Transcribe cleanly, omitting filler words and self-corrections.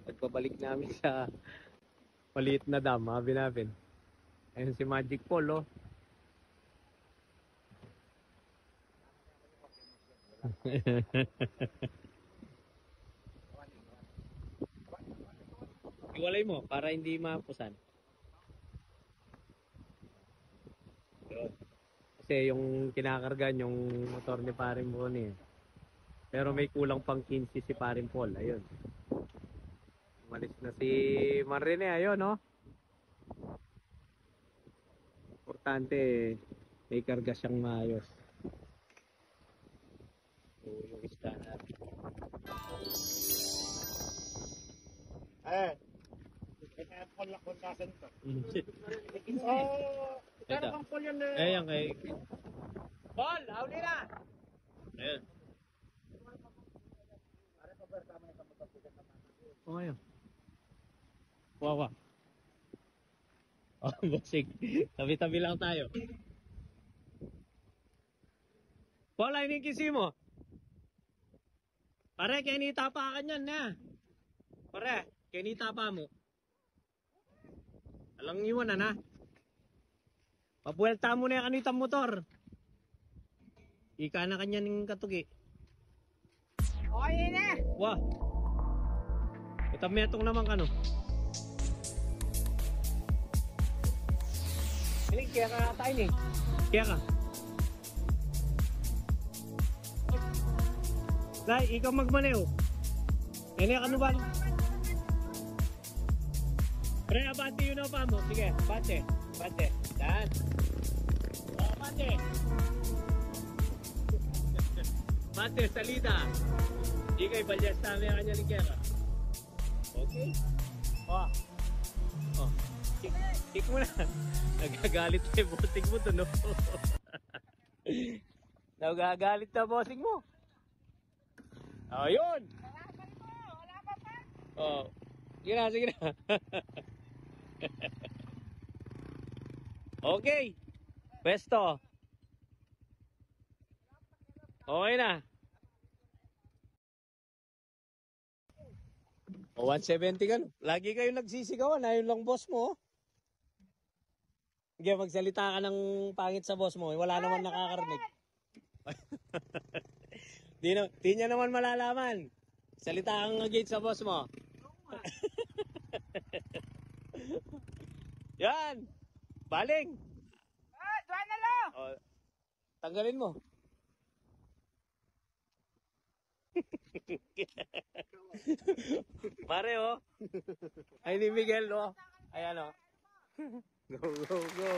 Pagpabalik namin sa maliit na dam, habi namin. Ayun si Magic Paul, oh. Iwalay mo para hindi mapusan. Yun. Kasi yung kinakargan yung motor ni Paring Bonnie. Pero may kulang pang 15 si Paring Paul. Ayun. Umalis na si Marine. Ayun, no? Importante, may karga siyang maayos. So, yung isda natin. Kaya Paul na kontasan to. Ito. Bang Paul yan eh? Ayan kay... Paul, huli na! Ayun. Oh, ayun. Wawa. Oh, basig. Tabi-tabi lang tayo. Paul, ay yung kisi mo. Pare, kinita pa ka niyan na. Pare, kinita pa mo. Alang iwan na na. Papuelta mo na yung kanitang motor. Ika na kanya ng katugi. Okay na! Wah. Ito metong naman ka no. Hiling, kaya ka tayo ni. Kaya ka. Lai, ikaw magmaneho. Yan ano ba? Pre, abante yun na pa mo. Sige, abante. Abante. Dan. Oh, abante. Abante, salida. Ikay, balyas namin ang kanya ni Kera. Okay. Oh. Oh. Kick mo na. Nagagalit na yung bossing mo doon, no? Nagagalit na bossing mo. Oh, yun. Wala pa pa! Oh. Sige na, sige na. Okay. Pwesto. Okay na. O, 170 ka. Lagi kayo nagsisigawan. Ayun lang boss mo. Sige, magsalita ka ng pangit sa boss mo. Wala naman nakakarinig. Di niya naman malalaman. Salita kang gate sa boss mo. Yan. Baling. Duwan na lo! O, tanggalin mo. Pare, oh. Ay ni Miguel, oh. Ayan, oh. Go, go, go.